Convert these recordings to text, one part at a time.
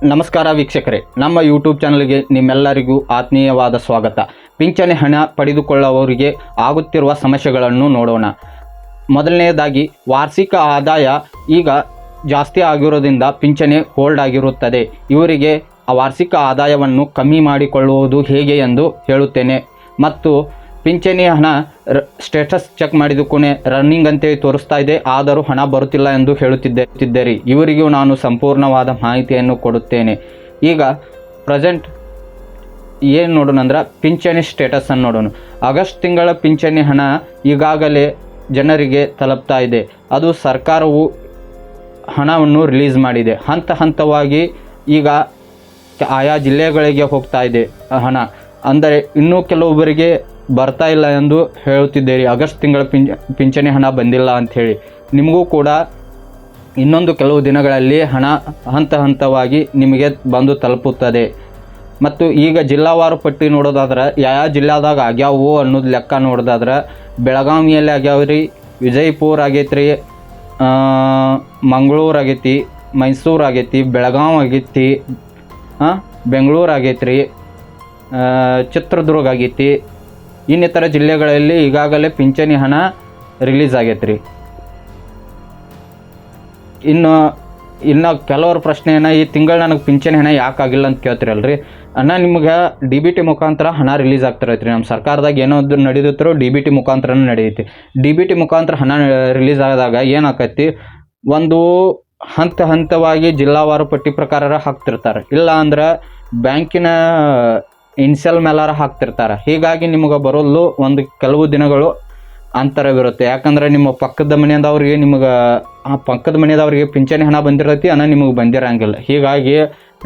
ನಮಸ್ಕಾರ ವೀಕ್ಷಕರೇ, ನಮ್ಮ ಯೂಟ್ಯೂಬ್ ಚಾನಲ್ಗೆ ನಿಮ್ಮೆಲ್ಲರಿಗೂ ಆತ್ಮೀಯವಾದ ಸ್ವಾಗತ. ಪಿಂಚಣಿ ಹಣ ಪಡೆದುಕೊಳ್ಳುವವರಿಗೆ ಆಗುತ್ತಿರುವ ಸಮಸ್ಯೆಗಳನ್ನು ನೋಡೋಣ. ಮೊದಲನೆಯದಾಗಿ, ವಾರ್ಷಿಕ ಆದಾಯ ಈಗ ಜಾಸ್ತಿ ಆಗಿರೋದ್ರಿಂದ ಪಿಂಚಣಿ ಹೋಲ್ಡ್ ಆಗಿರುತ್ತದೆ. ಇವರಿಗೆ ವಾರ್ಷಿಕ ಆದಾಯವನ್ನು ಕಮ್ಮಿ ಮಾಡಿಕೊಳ್ಳುವುದು ಹೇಗೆ ಎಂದು ಹೇಳುತ್ತೇನೆ. ಮತ್ತು ಪಿಂಚಣಿ ಹಣ ಸ್ಟೇಟಸ್ ಚೆಕ್ ಮಾಡಿದ ಕೊನೆ ರನ್ನಿಂಗ್ ಅಂತೇಳಿ ತೋರಿಸ್ತಾ ಇದೆ, ಆದರೂ ಹಣ ಬರುತ್ತಿಲ್ಲ ಎಂದು ಹೇಳುತ್ತಿದ್ದೀರಿ. ಇವರಿಗೂ ನಾನು ಸಂಪೂರ್ಣವಾದ ಮಾಹಿತಿಯನ್ನು ಕೊಡುತ್ತೇನೆ. ಈಗ ಪ್ರೆಸೆಂಟ್ ಏನು ನೋಡೋಣ ಅಂದ್ರೆ ಪಿಂಚಣಿ ಸ್ಟೇಟಸನ್ನು ನೋಡೋಣ. ಆಗಸ್ಟ್ ತಿಂಗಳ ಪಿಂಚಣಿ ಹಣ ಈಗಾಗಲೇ ಜನರಿಗೆ ತಲುಪ್ತಾ ಇದೆ. ಅದು ಸರ್ಕಾರವು ಹಣವನ್ನು ರಿಲೀಸ್ ಮಾಡಿದೆ. ಹಂತ ಹಂತವಾಗಿ ಈಗ ಆಯಾ ಜಿಲ್ಲೆಗಳಿಗೆ ಹೋಗ್ತಾ ಇದೆ ಹಣ. ಅಂದರೆ ಇನ್ನೂ ಕೆಲವೊಬ್ಬರಿಗೆ ಬರ್ತಾ ಇಲ್ಲ ಎಂದು ಹೇಳುತ್ತಿದ್ದೀರಿ, ಆಗಸ್ಟ್ ತಿಂಗಳ ಪಿಂಚಣಿ ಹಣ ಬಂದಿಲ್ಲ ಅಂಥೇಳಿ. ನಿಮಗೂ ಕೂಡ ಇನ್ನೊಂದು ಕೆಲವು ದಿನಗಳಲ್ಲಿ ಹಣ ಹಂತ ಹಂತವಾಗಿ ನಿಮಗೆ ಬಂದು ತಲುಪುತ್ತದೆ. ಮತ್ತು ಈಗ ಜಿಲ್ಲಾವಾರು ಪಟ್ಟಿ ನೋಡೋದಾದ್ರೆ ಯಾವ ಜಿಲ್ಲಾದಾಗ ಆಗ್ಯಾವು ಅನ್ನೋದು ಲೆಕ್ಕ ನೋಡೋದಾದ್ರೆ ಬೆಳಗಾವಿಯಲ್ಲಿ ಆಗ್ಯಾವ್ರಿ, ವಿಜಯಪುರ ಆಗೈತೆ ರೀ, ಮಂಗಳೂರು ಆಗೈತಿ, ಮೈಸೂರು ಆಗೈತಿ, ಬೆಳಗಾವಿ ಆಗೈತಿ, ಬೆಂಗಳೂರು ಆಗೈತೆ ರೀ, ಚಿತ್ರದುರ್ಗ ಆಗೈತಿ. ಇನ್ನಿತರ ಜಿಲ್ಲೆಗಳಲ್ಲಿ ಈಗಾಗಲೇ ಪಿಂಚಣಿ ಹಣ ರಿಲೀಸ್ ಆಗೈತೆ ರೀ. ಇನ್ನು ಕೆಲವರ ಪ್ರಶ್ನೆ ಏನ, ಈ ತಿಂಗಳು ನನಗೆ ಪಿಂಚಣಿ ಹಣ ಯಾಕಾಗಿಲ್ಲ ಅಂತ ಕೇಳ್ತಿರಲ್ರಿ. ನಿಮ್ಗೆ ಡಿ ಬಿ ಟಿ ಮುಖಾಂತರ ಹಣ ರಿಲೀಸ್ ಆಗ್ತಿರೈತೆ ರೀ. ನಮ್ಮ ಸರ್ಕಾರದಾಗ ಏನೋ ನಡೆದಿತ್ತರೋ ಡಿ ಬಿ ಟಿ ಮುಖಾಂತರನೇ ನಡೆಯುತ್ತೆ. ಡಿ ಬಿ ಟಿ ಮುಖಾಂತರ ಹಣ ರಿಲೀಸ್ ಆದಾಗ ಏನಾಕೈತಿ, ಒಂದು ಹಂತ ಹಂತವಾಗಿ ಜಿಲ್ಲಾವಾರು ಪಟ್ಟಿ ಪ್ರಕಾರ ಹಾಕ್ತಿರ್ತಾರೆ, ಇಲ್ಲ ಅಂದ್ರೆ ಬ್ಯಾಂಕಿನ ಇನ್ಸೆಲ್ ಮೇಲಾರ ಹಾಕ್ತಿರ್ತಾರೆ. ಹೀಗಾಗಿ ನಿಮಗೆ ಬರೋದು ಒಂದು ಕೆಲವು ದಿನಗಳು ಅಂತರವಿರುತ್ತೆ. ಯಾಕಂದರೆ ನಿಮ್ಮ ಪಕ್ಕದ ಮನೆಯದವ್ರಿಗೆ ಪಕ್ಕದ ಮನೆಯದವ್ರಿಗೆ ಪಿಂಚಣಿ ಹಣ ಬಂದಿರೈತಿ, ನಿಮಗೆ ಬಂದಿರೋಂಗಿಲ್ಲ. ಹೀಗಾಗಿ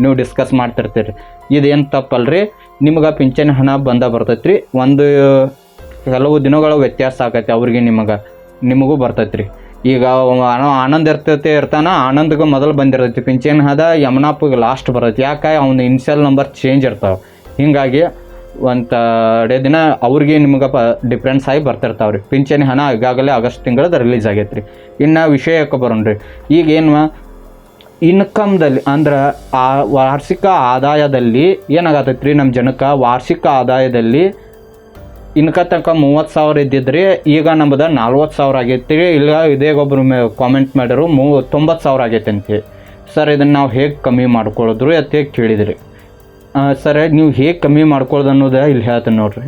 ನೀವು ಡಿಸ್ಕಸ್ ಮಾಡ್ತಿರ್ತೀರಿ. ಇದೇನು ತಪ್ಪಲ್ರಿ, ನಿಮ್ಗೆ ಪಿಂಚಣಿ ಹಣ ಬರ್ತೈತೆ ರೀ. ಒಂದು ಕೆಲವು ದಿನಗಳ ವ್ಯತ್ಯಾಸ ಆಗೈತೆ ಅವ್ರಿಗೆ, ನಿಮಗೂ ಬರ್ತೈತೆ ರೀ. ಈಗ ಆನಂದ್ ಇರ್ತಾನ, ಆನಂದ್ಗೆ ಮೊದಲು ಬಂದಿರ್ತೈತಿ ಪಿಂಚಣಿ ಹಣ, ಯಮನಪ್ಪಗೆ ಲಾಸ್ಟ್ ಬರ್ತೈತಿ. ಯಾಕೆ ಅವ್ನ ಇನ್ಸೆಲ್ ನಂಬರ್ ಚೇಂಜ್ ಇರ್ತಾವೆ. ಹೀಗಾಗಿ ಒಂದೆರಡು ದಿನ ಅವ್ರಿಗೆ ನಿಮ್ಗೆ ಡಿಫ್ರೆನ್ಸ್ ಆಗಿ ಬರ್ತಿರ್ತಾವೆ ರೀ. ಪಿಂಚಣಿ ಹಣ ಈಗಾಗಲೇ ಆಗಸ್ಟ್ ತಿಂಗಳದ ರಿಲೀಸ್ ಆಗೈತೆ ರೀ. ಇನ್ನು ವಿಷಯಕ್ಕೆ ಬರೋಣ ರೀ. ಈಗೇನು ಇನ್ಕಮ್ದಲ್ಲಿ ಅಂದ್ರೆ ಆ ವಾರ್ಷಿಕ ಆದಾಯದಲ್ಲಿ ಏನಾಗತ್ತೈತೆ ರೀ, ನಮ್ಮ ಜನಕ್ಕೆ ವಾರ್ಷಿಕ ಆದಾಯದಲ್ಲಿ ತನಕ 30,000 ಇದ್ದಿದ್ರಿ, ಈಗ ನಮ್ಮದು 40,000 ಆಗೈತಿ ರೀ. ಇಲ್ಲ ಇದೇ ಒಬ್ಬರು ಕಾಮೆಂಟ್ ಮಾಡಿದ್ರು 90,000 ಆಗೈತೆ ಅಂತೇಳಿ. ಸರ್ ಇದನ್ನು ನಾವು ಹೇಗೆ ಕಮ್ಮಿ ಮಾಡ್ಕೊಳ್ಳೋದ್ರು ಅಂತ ಹೇಗೆ ಕೇಳಿದ್ರಿ. ಸರ್ ನೀವು ಹೇಗೆ ಕಮ್ಮಿ ಮಾಡ್ಕೊಳ್ಳೋದು ಅನ್ನೋದು ಇಲ್ಲಿ ಹೇಳ್ತೀನಿ ನೋಡ್ರಿ.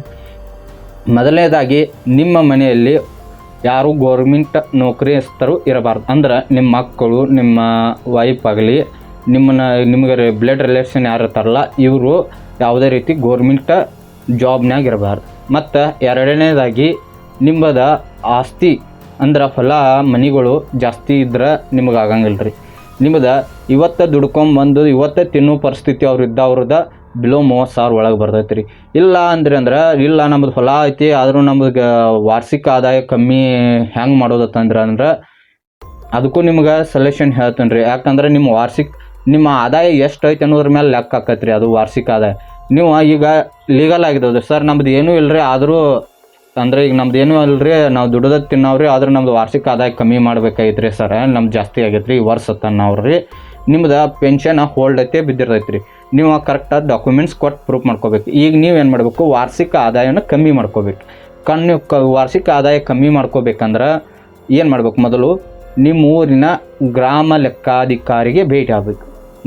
ಮೊದಲನೇದಾಗಿ, ನಿಮ್ಮ ಮನೆಯಲ್ಲಿ ಯಾರು ಗೋರ್ಮೆಂಟ್ ನೌಕರಿಸ್ತರು ಇರಬಾರ್ದು. ಅಂದ್ರೆ ನಿಮ್ಮ ಮಕ್ಕಳು, ನಿಮ್ಮ ವೈಫ್ ಆಗಲಿ, ನಿಮಗೆ ಬ್ಲಡ್ ರಿಲೇಷನ್ ಯಾರು ಇರ್ತಾರಲ್ಲ ಇವರು ಯಾವುದೇ ರೀತಿ ಗೋರ್ಮೆಂಟ್ ಜಾಬ್ನಾಗ ಇರಬಾರ್ದು. ಮತ್ತು ಎರಡನೇದಾಗಿ, ನಿಮ್ಮದ ಆಸ್ತಿ ಅಂದ್ರೆ ಹೊಲ ಮನೆಗಳು ಜಾಸ್ತಿ ಇದ್ರೆ ನಿಮಗೆ ಆಗಂಗಿಲ್ಲ ರೀ. ನಿಮ್ಮದು ಇವತ್ತು ದುಡ್ಕೊಂಬಂದು ಇವತ್ತೇ ತಿನ್ನೋ ಪರಿಸ್ಥಿತಿ ಅವ್ರದ್ದು ಬಿಲೋ 30,000 ಒಳಗೆ ಬರ್ತೈತೆ ರೀ. ಇಲ್ಲ ಇಲ್ಲ ನಮ್ಮದು ಹೊಲ ಐತಿ, ಆದರೂ ನಮ್ಗೆ ವಾರ್ಷಿಕ ಆದಾಯ ಕಮ್ಮಿ ಹೆಂಗೆ ಮಾಡೋದತ್ತಂದ್ರೆ ಅದಕ್ಕೂ ನಿಮ್ಗೆ ಸೊಲ್ಯೂಷನ್ ಹೇಳ್ತೀನಿ ರೀ. ಯಾಕಂದ್ರೆ ನಿಮ್ಮ ಆದಾಯ ಎಷ್ಟು ಐತೆ ಅನ್ನೋದ್ರ ಮೇಲೆ ಲೆಕ್ಕ ಆಕೈತೆ ರೀ ಅದು ವಾರ್ಷಿಕ ಆದಾಯ. ನೀವು ಈಗ ಲೀಗಲ್ ಆಗಿದ್ದದು, ಸರ್ ನಮ್ದು ಏನೂ ಇಲ್ಲ ರೀ, ಆದರೂ ಅಂದರೆ ಈಗ ನಮ್ದು ಏನೂ ಅಲ್ರಿ, ನಾವು ದುಡ್ದು ತಿನ್ನೋವ್ರಿ, ಆದ್ರೆ ನಮ್ದು ವಾರ್ಷಿಕ ಆದಾಯ ಕಮ್ಮಿ ಮಾಡ್ಬೇಕಾಗಿತ್ತು ರೀ ಸರ್, ನಮ್ದು ಜಾಸ್ತಿ ಆಗೈತೆ ರೀ ಈ ವರ್ಷ ತನ್ನವ್ರಿ. ನಿಮ್ದು ಪೆನ್ಷನ್ ಹೋಲ್ಡ್ ಐತೆ ಬಿದ್ದಿರ್ತೈತೆ ರೀ. ನೀವು ಕರೆಕ್ಟಾಗಿ ಡಾಕ್ಯುಮೆಂಟ್ಸ್ ಕೊಟ್ಟು ಪ್ರೂಫ್ ಮಾಡ್ಕೋಬೇಕು. ಈಗ ನೀವೇನು ಮಾಡಬೇಕು, ವಾರ್ಷಿಕ ಆದಾಯನ ಕಮ್ಮಿ ಮಾಡ್ಕೋಬೇಕು. ನೀವು ವಾರ್ಷಿಕ ಆದಾಯ ಕಮ್ಮಿ ಮಾಡ್ಕೋಬೇಕಂದ್ರೆ ಏನು ಮಾಡ್ಬೇಕು, ಮೊದಲು ನಿಮ್ಮ ಊರಿನ ಗ್ರಾಮ ಲೆಕ್ಕಾಧಿಕಾರಿಗೆ ಭೇಟಿ ಆಗಬೇಕು.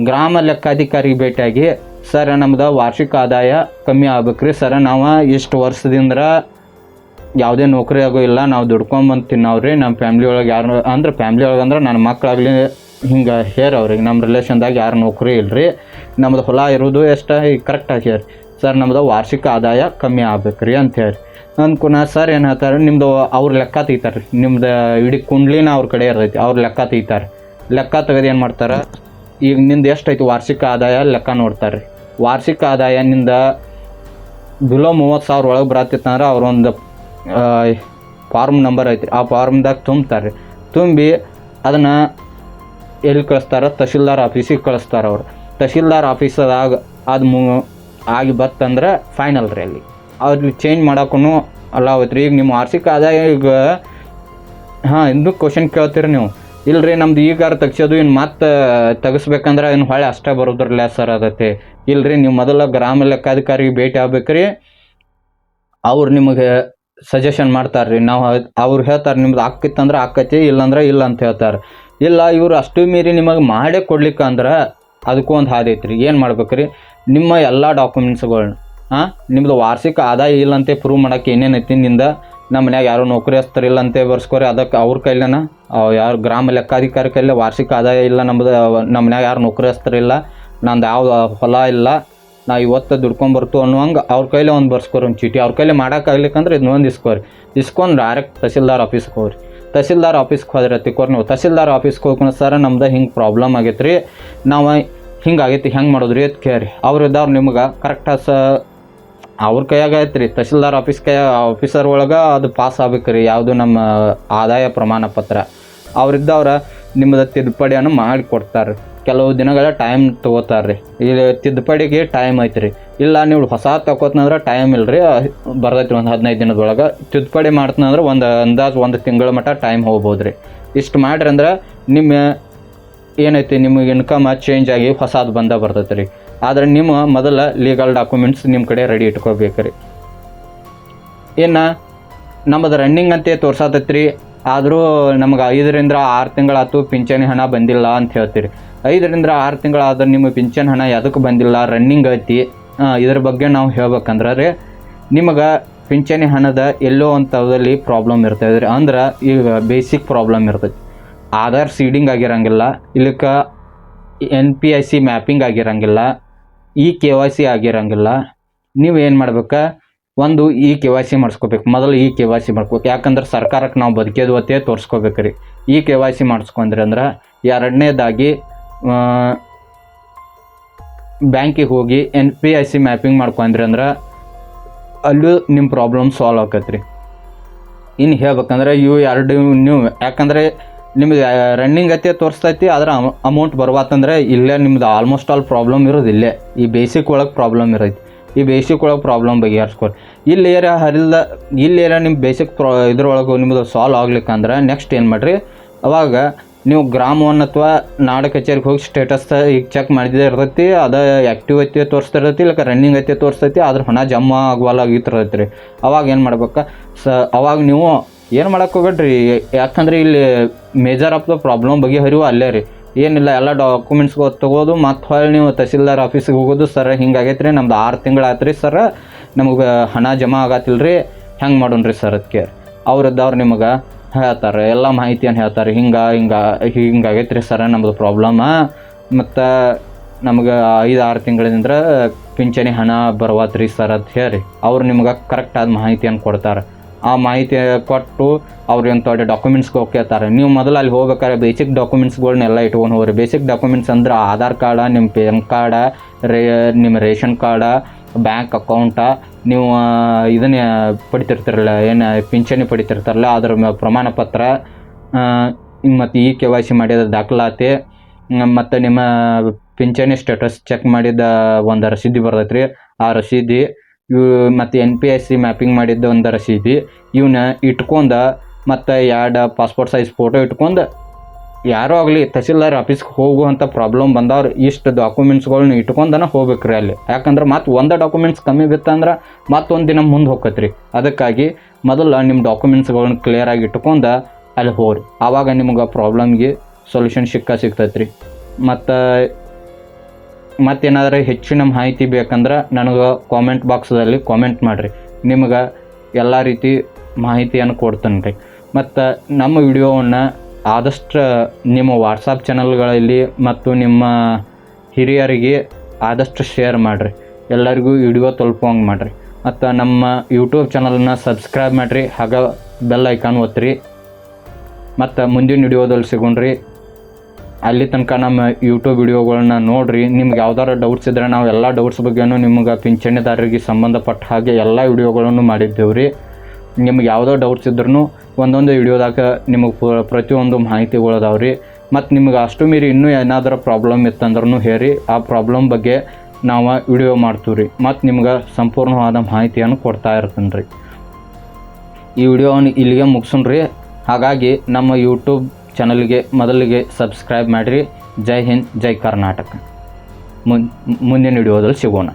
ಗ್ರಾಮ ಲೆಕ್ಕಾಧಿಕಾರಿಗೆ ಭೇಟಿಯಾಗಿ, ಸರ್ ನಮ್ದು ವಾರ್ಷಿಕ ಆದಾಯ ಕಮ್ಮಿ ಆಗ್ಬೇಕು ರೀ ಸರ್, ನಾವು ಇಷ್ಟು ವರ್ಷದಿಂದ ಯಾವುದೇ ನೌಕರಿ ಆಗೋ ಇಲ್ಲ, ನಾವು ದುಡ್ಕೊಂಬಂದು ತಿನ್ನೋವ್ರಿ, ನಮ್ಮ ಫ್ಯಾಮ್ಲಿ ಒಳಗೆ ಯಾರು ಫ್ಯಾಮ್ಲಿ ಒಳಗೆ ಅಂದ್ರೆ ನನ್ನ ಮಕ್ಕಳಾಗಲಿ ಹಿಂಗೆ ಹೇರವ್ರಿಗೆ, ನಮ್ಮ ರಿಲೇಷನ್ದಾಗ ಯಾರು ನೌಕರಿ ಇಲ್ಲರಿ, ನಮ್ಮದು ಹೊಲ ಇರೋದು ಎಷ್ಟು ಕರೆಕ್ಟಾಗಿ ಹೇಳಿ ಸರ್, ನಮ್ಮದು ವಾರ್ಷಿಕ ಆದಾಯ ಕಮ್ಮಿ ಆಗ್ಬೇಕು ರೀ ಅಂತ ಹೇಳಿ ಅಂದ್ಕೊನ. ಸರ್ ಏನು ಹೇಳ್ತಾರೆ, ನಿಮ್ಮದು ಅವ್ರು ಲೆಕ್ಕ ತೆಗಿತಾರೆ ರೀ. ನಿಮ್ದು ಇಡೀ ಕುಂಡ್ಲಿನ ಅವ್ರ ಕಡೆ ಇರ್ತೈತಿ, ಅವ್ರು ಲೆಕ್ಕ ತೆಗಿತಾರೆ. ಲೆಕ್ಕ ತೆಗೆದು ಏನು ಮಾಡ್ತಾರೆ, ಈಗ ನಿಂದು ಎಷ್ಟೈತಿ ವಾರ್ಷಿಕ ಆದಾಯ ಲೆಕ್ಕ ನೋಡ್ತಾರೆ ರೀ. ವಾರ್ಷಿಕ ಆದಾಯ ನಿಂದ ಬಿಲೋ 30,000 ಒಳಗೆ ಬರತ್ತಿತ್ತಂದ್ರೆ ಅವ್ರೊಂದು ಫಾರ್ಮ್ ನಂಬರ್ ಐತಿ, ಆ ಫಾರ್ಮ್ದಾಗ ತುಂಬ್ತಾರೆ. ತುಂಬಿ ಅದನ್ನು ಎಲ್ಲಿ ಕಳಿಸ್ತಾರೆ, ತಹಶೀಲ್ದಾರ್ ಆಫೀಸಿಗೆ ಕಳಿಸ್ತಾರೆ. ಅವರು ತಹಶೀಲ್ದಾರ್ ಆಫೀಸದಾಗ ಅದು ಆಗಿ ಬತ್ತಂದ್ರೆ ಫೈನಲ್ ರೀ. ಅಲ್ಲಿ ಚೇಂಜ್ ಮಾಡೋಕ್ಕೂ ಅಲ್ಲ ಹೋಯ್ತು ರೀ. ಈಗ ನಿಮ್ಮ ವಾರ್ಷಿಕ ಆದಾಯ ಈಗ ಇನ್ನೂ ಕ್ವಶನ್ ಕೇಳ್ತೀರಿ ನೀವು, ಇಲ್ರಿ ನಮ್ದು ಈಗಾರ ತೆಗ್ಸೋದು ಇನ್ನು ಮತ್ತೆ ತೆಗಿಸ್ಬೇಕಂದ್ರೆ ಇನ್ನು ಹೊಳೆ ಅಷ್ಟೇ ಬರೋದ್ರಲ್ಲ ಸರ್ ಅದತ್ತೆ. ಇಲ್ರಿ ನೀವು ಮೊದಲ ಗ್ರಾಮ ಲೆಕ್ಕಾಧಿಕಾರಿಗೆ ಭೇಟಿ ಆಗ್ಬೇಕ್ರಿ. ಅವ್ರು ನಿಮಗೆ ಸಜೆಷನ್ ಮಾಡ್ತಾರೆ ರೀ. ನಾವು ಅವ್ರು ಹೇಳ್ತಾರೆ ನಿಮ್ದು ಆಕ್ಕಿತ್ತಂದ್ರೆ ಆಕ್ಕೈತಿ, ಇಲ್ಲಾಂದ್ರೆ ಇಲ್ಲ ಅಂತ ಹೇಳ್ತಾರೆ. ಇಲ್ಲ ಇವ್ರು ಅಷ್ಟು ಮೀರಿ ನಿಮಗೆ ಮಾಡೇ ಕೊಡ್ಲಿಕ್ಕಂದ್ರೆ ಅದಕ್ಕೂ ಒಂದು ಹಾದಿ ಐತ್ರಿ. ಏನು ಮಾಡ್ಬೇಕ್ರಿ, ನಿಮ್ಮ ಎಲ್ಲ ಡಾಕ್ಯುಮೆಂಟ್ಸ್ಗಳ್ನ ನಿಮ್ಮದು ವಾರ್ಷಿಕ ಆದಾಯ ಇಲ್ಲಂತೆ ಪ್ರೂವ್ ಮಾಡೋಕ್ಕೆ ಏನೇನು ಐತಿ, ನಿಂದ ನಮ್ಮ ಮನ್ಯಾಗ ಯಾರು ನೌಕರಿಸ್ತರಿಲ್ಲ ಅಂತೆ ಬರ್ಸ್ಕೊರಿ. ಅದಕ್ಕೆ ಅವ್ರ ಕೈಲೇನ ಯಾರು ಗ್ರಾಮ ಲೆಕ್ಕಾಧಿಕಾರಿ ಕೈಲೇ ವಾರ್ಷಿಕ ಆದಾಯ ಇಲ್ಲ, ನಮ್ಮದು ನಮ್ಮ ಮನ್ಯಾಗ ಯಾರು ನೌಕರಿಸ್ತರಿಲ್ಲ, ನಂದು ಯಾವ ಹೊಲ ಇಲ್ಲ, ನಾವು ಇವತ್ತು ದುಡ್ಕೊಂಬರ್ತು ಅನ್ನುವಂಗೆ ಅವ್ರ ಕೈಲೇ ಒಂದು ಬರ್ಸ್ಕೊರಿ ಒಂದು ಚೀಟಿ. ಅವ್ರ ಕೈಲೇ ಮಾಡೋಕ್ಕಾಗ್ಲಿಕ್ಕಂದ್ರೆ ಇದನ್ನ ಒಂದು ಇಸ್ಕೊಂಡು ಡೈರೆಕ್ಟ್ ತಹಸೀಲ್ದಾರ್ ಆಫೀಸ್ಗೆ ಹೋಗ್ರಿ. ತಹಸೀಲ್ದಾರ್ ಆಫೀಸ್ಗೆ ಹೋದ್ರೆ ತಿಕ್ಕೋರಿ ನೀವು. ತಹಸೀಲ್ದಾರ್ ಆಫೀಸ್ಗೆ ಹೋಗ್ಕೊಂಡು ಸರ್ ನಮ್ದು ಹಿಂಗೆ ಪ್ರಾಬ್ಲಮ್ ಆಗೈತೆ ರೀ, ನಾವು ಹಿಂಗೆ ಆಗೈತಿ, ಹೆಂಗೆ ಮಾಡೋದ್ರಿ ಅಂತ ಕೇಳಿ. ಅವ್ರು ಇದ್ದವ್ರು ನಿಮ್ಗೆ ಕರೆಕ್ಟಾಗಿ ಅವ್ರ ಕೈಯಾಗ ಐತೆ ರೀ, ತಹಸೀಲ್ದಾರ್ ಆಫೀಸರ್ ಒಳಗೆ ಅದು ಪಾಸ್ ಆಗ್ಬೇಕು ರೀ, ಯಾವುದು ನಮ್ಮ ಆದಾಯ ಪ್ರಮಾಣ ಪತ್ರ. ಅವರಿದ್ದವ್ರ ನಿಮ್ಮದು ತಿದ್ದುಪಡಿಯನ್ನು ಮಾಡಿ ಕೊಡ್ತಾರೆ. ಕೆಲವು ದಿನಗಳ ಟೈಮ್ ತೊಗೋತಾರೆ ರೀ. ಇಲ್ಲಿ ತಿದ್ದುಪಡಿಗೆ ಟೈಮ್ ಐತೆ ರೀ. ಇಲ್ಲ ನೀವು ಹೊಸ ತಗೋತಂದ್ರೆ ಟೈಮ್ ಇಲ್ಲ ರೀ, ಬರ್ತೈತಿ ಒಂದು 15 ದಿನದೊಳಗೆ. ತಿದ್ದುಪಡಿ ಮಾಡ್ತಂದ್ರೆ ಒಂದು ಅಂದಾಜು 1 ತಿಂಗಳ ಮಟ್ಟ ಟೈಮ್ ಹೋಗ್ಬೋದು ರೀ. ಇಷ್ಟು ಮಾಡ್ರಿ ಅಂದ್ರೆ ನಿಮ್ಮ ಏನೈತಿ ನಿಮಗೆ ಇನ್ಕಮ್ ಚೇಂಜ್ ಆಗಿ ಹೊಸದು ಬರ್ತೈತೆ ರೀ. ಆದರೆ ನಿಮ್ಮ ಮೊದಲ ಲೀಗಲ್ ಡಾಕ್ಯುಮೆಂಟ್ಸ್ ನಿಮ್ಮ ಕಡೆ ರೆಡಿ ಇಟ್ಕೋಬೇಕು ರೀ. ಇನ್ನು ನಮ್ಮದು ರನ್ನಿಂಗ್ ಅಂತ ತೋರ್ಸತೈತಿ ರೀ, ಆದರೂ ನಮಗೆ 5 ರಿಂದ 6 ತಿಂಗಳಾಯ್ತು ಪಿಂಚಣಿ ಹಣ ಬಂದಿಲ್ಲ ಅಂತ ಹೇಳ್ತೀರಿ. 5 ರಿಂದ 6 ತಿಂಗಳಾದ್ರೆ ನಿಮ್ಮ ಪಿಂಚಣಿ ಹಣ ಎದಕ್ಕೆ ಬಂದಿಲ್ಲ, ರನ್ನಿಂಗ್ ಐತಿ, ಇದ್ರ ಬಗ್ಗೆ ನಾವು ಹೇಳ್ಬೇಕಂದ್ರೆ ರೀ, ನಿಮಗೆ ಪಿಂಚಣಿ ಹಣದ ಎಲ್ಲೋ ಒಂಥರದಲ್ಲಿ ಪ್ರಾಬ್ಲಮ್ ಇರ್ತದೆ ರೀ. ಅಂದ್ರೆ ಈಗ ಬೇಸಿಕ್ ಪ್ರಾಬ್ಲಮ್ ಇರ್ತೈತಿ. ಆಧಾರ್ ಸೀಡಿಂಗ್ ಆಗಿರಂಗಿಲ್ಲ, ಇಲ್ಲಕ್ಕೆ NPIC ಮ್ಯಾಪಿಂಗ್ ಆಗಿರಂಗಿಲ್ಲ, KYC ಆಗಿರಂಗಿಲ್ಲ. ನೀವು ಏನು ಮಾಡ್ಬೇಕು, ಒಂದು KYC ಮಾಡಿಸ್ಕೋಬೇಕು. ಮೊದಲು KYC ಮಾಡ್ಕೋಬೇಕು. ಯಾಕಂದ್ರೆ ಸರ್ಕಾರಕ್ಕೆ ನಾವು ಬದುಕಿದ್ದು ಹೊತ್ತೇ ತೋರಿಸ್ಕೋಬೇಕು ರೀ. KYC ಮಾಡಿಸ್ಕೊಂಡ್ರಿ ಅಂದ್ರೆ ಎರಡನೇದಾಗಿ ಬ್ಯಾಂಕಿಗೆ ಹೋಗಿ NPIC ಮ್ಯಾಪಿಂಗ್ ಮಾಡ್ಕೊಂಡ್ರಿ ಅಂದ್ರೆ ಅಲ್ಲೂ ನಿಮ್ಮ ಪ್ರಾಬ್ಲಮ್ ಸಾಲ್ವ್ ಆಕೈತೆ ರೀ. ಇನ್ನು ಹೇಳ್ಬೇಕಂದ್ರೆ ಇವು ಎರಡು ನೀವು, ಯಾಕಂದರೆ ನಿಮಗೆ ರನ್ನಿಂಗ್ ಅತ್ತೆ ತೋರಿಸ್ತೈತಿ, ಅದರ ಅಮೌಂಟ್ ಬರ್ಬಾತಂದ್ರೆ ಇಲ್ಲೇ ನಿಮ್ದು ಆಲ್ಮೋಸ್ಟ್ ಆಲ್ ಪ್ರಾಬ್ಲಮ್ ಇರೋದು ಇಲ್ಲೇ ಈ ಬೇಸಿಕ್ ಒಳಗೆ ಪ್ರಾಬ್ಲಮ್ ಇರೈತಿ. ಈ ಬೇಸಿಕ್ ಒಳಗೆ ಪ್ರಾಬ್ಲಮ್ ಬಗೆಹರಿಸ್ಕೊರಿ. ಇಲ್ಲಿ ನಿಮ್ಮ ಬೇಸಿಕ್ ಇದ್ರೊಳಗೆ ನಿಮ್ಮದು ಸಾಲ್ವ್ ಆಗ್ಲಿಕ್ಕಂದ್ರೆ ನೆಕ್ಸ್ಟ್ ಏನು ಮಾಡಿರಿ, ಅವಾಗ ನೀವು ಗ್ರಾಮವನ್ನು ಅಥವಾ ನಾಡ ಕಚೇರಿಗೆ ಹೋಗಿ ಸ್ಟೇಟಸ್ ಈಗ ಚೆಕ್ ಮಾಡಿದೇ ಇರ್ತೈತಿ. ಅದು ಆ್ಯಕ್ಟಿವ್ ಐತಿ ತೋರಿಸ್ತಿರ್ತೈತಿ, ಇಲ್ಲ ರನ್ನಿಂಗ್ ಐತಿ ತೋರಿಸ್ತೈತಿ, ಅದ್ರ ಹಣ ಜಮಾ ಆಗುವಲ್ಲಾಗಿರ್ತೈತಿ ರೀ. ಅವಾಗ ಏನು ಮಾಡ್ಬೇಕು, ಅವಾಗ ನೀವು ಏನು ಮಾಡಕ್ಕೆ ಹೋಗ್ಬೇಡ್ರಿ. ಯಾಕಂದ್ರೆ ಇಲ್ಲಿ ಮೇಜರ್ ಆಫ್ ದ ಪ್ರಾಬ್ಲಮ್ ಬಗೆಹರಿವು ಅಲ್ಲೇ ರೀ. ಏನಿಲ್ಲ, ಎಲ್ಲ ಡಾಕ್ಯುಮೆಂಟ್ಸ್ಗೆ ತೊಗೋದು ಮತ್ತು ಹೊಳ್ಳಿ ನೀವು ತಹಸೀಲ್ದಾರ್ ಆಫೀಸಿಗೆ ಹೋಗೋದು. ಸರ್ ಹಿಂಗಾಗೈತೆ ರೀ, ನಮ್ದು 6 ತಿಂಗಳು ಆಯ್ತು ರೀ ಸರ್, ನಮಗೆ ಹಣ ಜಮಾ ಆಗತ್ತಿಲ್ಲ ರೀ, ಹೆಂಗೆ ಮಾಡೋಣ ರೀ ಸರ್ ಅದಕ್ಕೆ. ಅವ್ರದ್ದವ್ರು ನಿಮಗೆ ಹೇಳ್ತಾರೆ, ಎಲ್ಲ ಮಾಹಿತಿಯನ್ನು ಹೇಳ್ತಾರೆ. ಹಿಂಗಾಗೈತೆ ರೀ ಸರ ನಮ್ಮದು ಪ್ರಾಬ್ಲಮ, ಮತ್ತು ನಮ್ಗೆ 5-6 ತಿಂಗಳಿಂದ ಪಿಂಚಣಿ ಹಣ ಬರ್ವಾತ್ರಿ ಸರ್ ಅಂತ ಹೇಳಿ ಅವ್ರು ನಿಮ್ಗೆ ಕರೆಕ್ಟಾದ ಮಾಹಿತಿಯನ್ನು ಕೊಡ್ತಾರೆ. ಆ ಮಾಹಿತಿ ಕೊಟ್ಟು ಅವ್ರು ಏನು ತೊಡೆ ಡಾಕ್ಯುಮೆಂಟ್ಸ್ಗೆ ಹೋಗ್ತಾರೆ. ನೀವು ಮೊದಲು ಅಲ್ಲಿ ಹೋಗ್ಬೇಕಾದ್ರೆ ಬೇಸಿಕ್ ಡಾಕ್ಯುಮೆಂಟ್ಸ್ಗಳ್ನೆಲ್ಲ ಇಟ್ಕೊಂಡು ಹೋಗ್ರಿ. ಬೇಸಿಕ್ ಡಾಕ್ಯುಮೆಂಟ್ಸ್ ಅಂದ್ರೆ ಆಧಾರ್ ಕಾರ್ಡ, ನಿಮ್ಮ PAN ಕಾರ್ಡ, ನಿಮ್ಮ ರೇಷನ್ ಕಾರ್ಡ, ಬ್ಯಾಂಕ್ ಅಕೌಂಟ, ನೀವು ಇದನ್ನೇ ಪಡಿತಿರ್ತಾರಲ್ಲ, ಏನು ಪಿಂಚಣಿ ಪಡಿತಿರ್ತಾರಲ್ಲ ಅದ್ರ ಪ್ರಮಾಣ ಪತ್ರ, ಮತ್ತು KYC ಮಾಡಿದ ದಾಖಲಾತಿ, ಮತ್ತು ನಿಮ್ಮ ಪಿಂಚಣಿ ಸ್ಟೇಟಸ್ ಚೆಕ್ ಮಾಡಿದ ಒಂದು ರಸೀದಿ ಬರ್ತೈತೆ ರೀ. ಆ ರಸೀದಿ ಮತ್ತು NPIC ಮ್ಯಾಪಿಂಗ್ ಮಾಡಿದ್ದ ಒಂದು ರಸೀದಿ, ಇವನ್ನ ಇಟ್ಕೊಂಡು ಮತ್ತು 2 ಪಾಸ್ಪೋರ್ಟ್ ಸೈಜ್ ಫೋಟೋ ಇಟ್ಕೊಂಡು ಯಾರೋ ಆಗಲಿ ತಹಸೀಲ್ದಾರ್ ಆಫೀಸ್ಗೆ ಹೋಗುವಂಥ ಪ್ರಾಬ್ಲಮ್ ಬಂದವ್ರು ಇಷ್ಟು ಡಾಕ್ಯುಮೆಂಟ್ಸ್ಗಳ್ನ ಇಟ್ಕೊಂಡನ ಹೋಗ್ಬೇಕು ರೀ ಅಲ್ಲಿ. ಯಾಕಂದ್ರೆ ಮತ್ತು ಒಂದು ಡಾಕ್ಯುಮೆಂಟ್ಸ್ ಕಮ್ಮಿ ಬಿತ್ತಂದ್ರೆ ಮತ್ತೊಂದು ದಿನ ಮುಂದೆ ಹೋಗತ್ತೆ ರೀ. ಅದಕ್ಕಾಗಿ ಮೊದಲು ನಿಮ್ಮ ಡಾಕ್ಯುಮೆಂಟ್ಸ್ಗಳ್ನ ಕ್ಲಿಯರಾಗಿ ಇಟ್ಕೊಂಡು ಅಲ್ಲಿ ಹೋಗ್ರಿ. ಆವಾಗ ನಿಮ್ಗೆ ಪ್ರಾಬ್ಲಮ್ಗೆ ಸೊಲ್ಯೂಷನ್ ಸಿಗ್ತೈತೆ ರೀ. ಮತ್ತೇನಾದರೂ ಹೆಚ್ಚಿನ ಮಾಹಿತಿ ಬೇಕಂದ್ರೆ ನನಗೆ ಕಾಮೆಂಟ್ ಬಾಕ್ಸಲ್ಲಿ ಕಾಮೆಂಟ್ ಮಾಡಿರಿ, ನಿಮ್ಗೆ ಎಲ್ಲ ರೀತಿ ಮಾಹಿತಿಯನ್ನು ಕೊಡ್ತೇನೆ ರೀ. ಮತ್ತು ನಮ್ಮ ವಿಡಿಯೋವನ್ನು ಆದಷ್ಟು ನಿಮ್ಮ ವಾಟ್ಸಪ್ ಚಾನಲ್ಗಳಲ್ಲಿ ಮತ್ತು ನಿಮ್ಮ ಹಿರಿಯರಿಗೆ ಆದಷ್ಟು ಶೇರ್ ಮಾಡಿರಿ, ಎಲ್ಲರಿಗೂ ವಿಡಿಯೋ ತಲುಪೋಂಗೆ ಮಾಡಿರಿ. ಮತ್ತು ನಮ್ಮ ಯೂಟ್ಯೂಬ್ ಚಾನಲನ್ನು ಸಬ್ಸ್ಕ್ರೈಬ್ ಮಾಡಿರಿ, ಹಾಗೆ ಬೆಲ್ ಐಕಾನ್ ಒತ್ತಿರಿ. ಮತ್ತು ಮುಂದಿನ ವಿಡಿಯೋದಲ್ಲಿ ಸಿಗೋಣ್ರಿ. ಅಲ್ಲಿ ತನಕ ನಮ್ಮ ಯೂಟ್ಯೂಬ್ ವಿಡಿಯೋಗಳನ್ನ ನೋಡಿರಿ. ನಿಮ್ಗೆ ಯಾವ್ದಾರು ಡೌಟ್ಸ್ ಇದ್ದರೆ ನಾವು ಎಲ್ಲ ಡೌಟ್ಸ್ ಬಗ್ಗೆನೂ ನಿಮ್ಗೆ ಪಿಂಚಣಿದಾರರಿಗೆ ಸಂಬಂಧಪಟ್ಟ ಹಾಗೆ ಎಲ್ಲ ವಿಡಿಯೋಗಳನ್ನು ಮಾಡಿದ್ದೇವೆ ರೀ. ನಿಮ್ಗೆ ಯಾವುದೋ ಡೌಟ್ಸ್ ಇದ್ರೂ ಒಂದೊಂದು ವಿಡಿಯೋದಾಗ ನಿಮಗೆ ಪ್ರತಿಯೊಂದು ಮಾಹಿತಿಗಳು ಅದಾವೆ ರೀ. ಮತ್ತು ನಿಮ್ಗೆ ಅಷ್ಟು ಮೀರಿ ಇನ್ನೂ ಏನಾದರೂ ಪ್ರಾಬ್ಲಮ್ ಇತ್ತಂದ್ರೂ ಹೇಳಿ, ಆ ಪ್ರಾಬ್ಲಮ್ ಬಗ್ಗೆ ನಾವು ವಿಡಿಯೋ ಮಾಡ್ತೀವಿ ರೀ. ಮತ್ತು ನಿಮ್ಗೆ ಸಂಪೂರ್ಣವಾದ ಮಾಹಿತಿಯನ್ನು ಕೊಡ್ತಾ ಇರ್ತೀನಿ ರೀ. ಈ ವಿಡಿಯೋವನ್ನು ಇಲ್ಲಿಗೆ ಮುಗಿಸೋಣ ರೀ. ಹಾಗಾಗಿ ನಮ್ಮ ಯೂಟ್ಯೂಬ್ ಚಾನಲ್ಗೆ ಮೊದಲಿಗೆ ಸಬ್ಸ್ಕ್ರೈಬ್ ಮಾಡಿರಿ. ಜೈ ಹಿಂದ್, ಜೈ ಕರ್ನಾಟಕ. ಮುಂದಿನ ವಿಡಿಯೋದಲ್ಲಿ ಸಿಗೋಣ.